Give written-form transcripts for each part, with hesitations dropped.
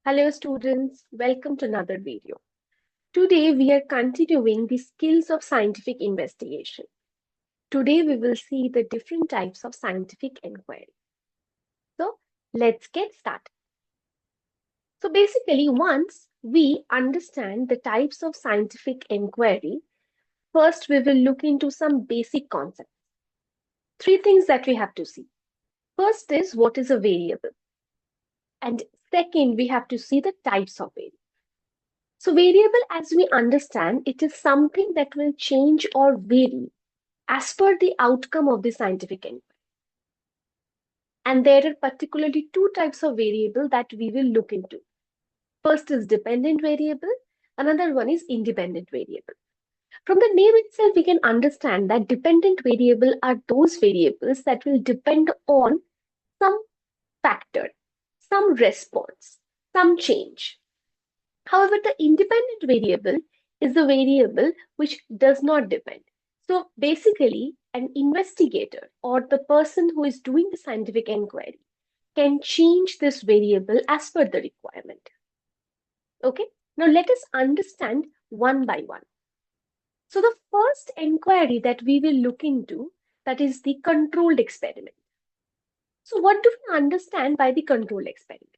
Hello students, welcome to another video. Today we are continuing the skills of scientific investigation. Today we will see the different types of scientific inquiry. So let's get started. So basically once we understand the types of scientific inquiry, first we will look into some basic concepts. Three things that we have to see. First is what is a variable? And second, we have to see the types of variables. So variable, as we understand, it is something that will change or vary as per the outcome of the scientific inquiry. And there are particularly two types of variable that we will look into. First is dependent variable, another one is independent variable. From the name itself, we can understand that dependent variable are those variables that will depend on some factor, some response, some change. However, the independent variable is the variable which does not depend. So basically, an investigator or the person who is doing the scientific inquiry can change this variable as per the requirement. Okay, now let us understand one by one. So the first inquiry that we will look into, that is the controlled experiment. So what do we understand by the controlled experiment?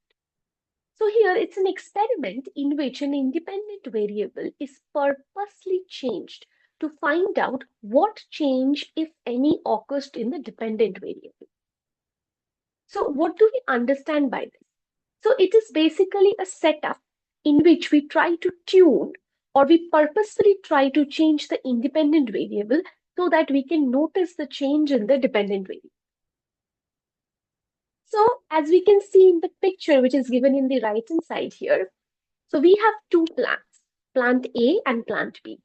So here it's an experiment in which an independent variable is purposely changed to find out what change, if any, occurs in the dependent variable. So what do we understand by this? So it is basically a setup in which we try to tune or we purposefully try to change the independent variable so that we can notice the change in the dependent variable. So as we can see in the picture, which is given in the right hand side here, so we have two plants, plant A and plant B.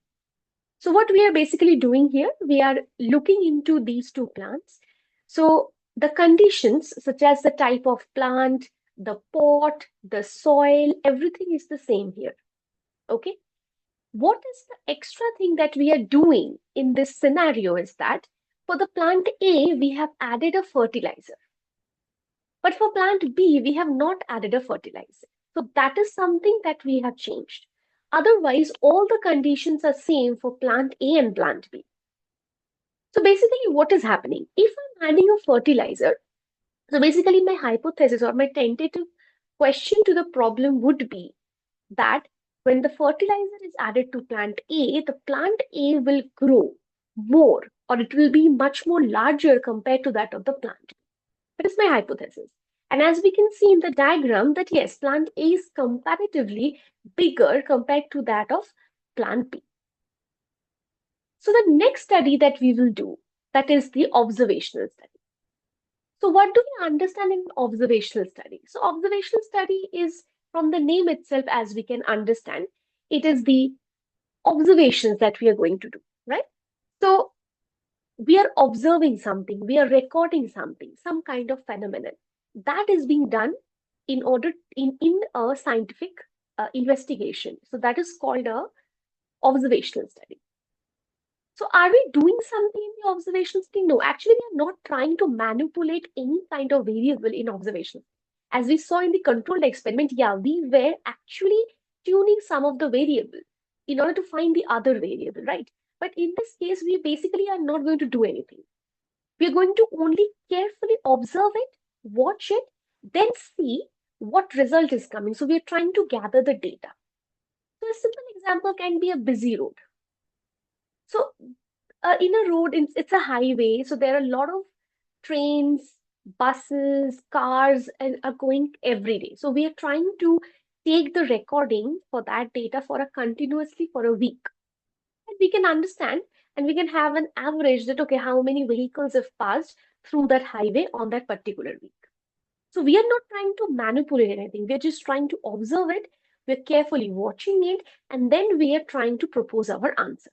So what we are basically doing here, we are looking into these two plants. So the conditions such as the type of plant, the pot, the soil, everything is the same here. Okay. What is the extra thing that we are doing in this scenario is that for the plant A, we have added a fertilizer. But for plant B, we have not added a fertilizer. So that is something that we have changed. Otherwise, all the conditions are same for plant A and plant B. So basically, what is happening? If I'm adding a fertilizer, so basically my hypothesis or my tentative question to the problem would be that when the fertilizer is added to plant A, the plant A will grow more or it will be much more larger compared to that of the plant B. That is my hypothesis. And as we can see in the diagram that yes, plant A is comparatively bigger compared to that of plant B. So the next study that we will do, that is the observational study. So what do we understand in observational study? So observational study is from the name itself, as we can understand, it is the observations that we are going to do, right? So we are observing something, we are recording something, some kind of phenomenon that is being done in order in a scientific investigation. So that is called a observational study. So are we doing something in the observational study? No, actually we are not trying to manipulate any kind of variable in observation. As we saw in the controlled experiment, yeah, we were actually tuning some of the variable in order to find the other variable, right? But in this case, we basically are not going to do anything. We are going to only carefully observe it, watch it, then see what result is coming. So we are trying to gather the data. So a simple example can be a busy road. So in a road, it's a highway. So there are a lot of trains, buses, cars are going every day. So we are trying to take the recording for that data for a continuously for a week. And we can understand and we can have an average that, okay, how many vehicles have passed through that highway on that particular week. So we are not trying to manipulate anything. We're just trying to observe it. We're carefully watching it. And then we are trying to propose our answer.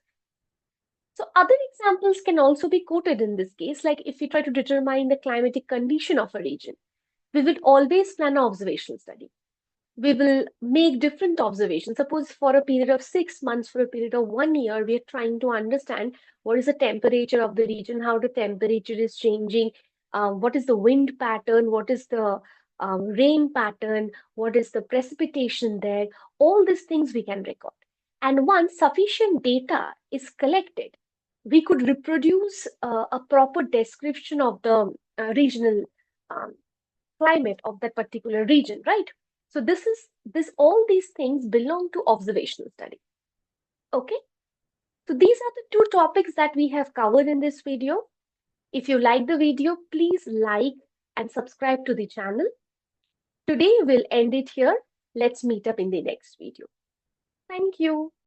So other examples can also be quoted in this case, like if we try to determine the climatic condition of a region, we will always plan an observational study. We will make different observations. Suppose for a period of 6 months, for a period of 1 year, we are trying to understand what is the temperature of the region, how the temperature is changing, what is the wind pattern, what is the rain pattern, what is the precipitation there, all these things we can record. And once sufficient data is collected, we could reproduce a proper description of the regional um, climate of that particular region, right? So this all these things belong to observational study. Okay, so these are the two topics that we have covered in this video. If you like the video, please like and subscribe to the channel. Today we'll end it here. Let's meet up in the next video. Thank you.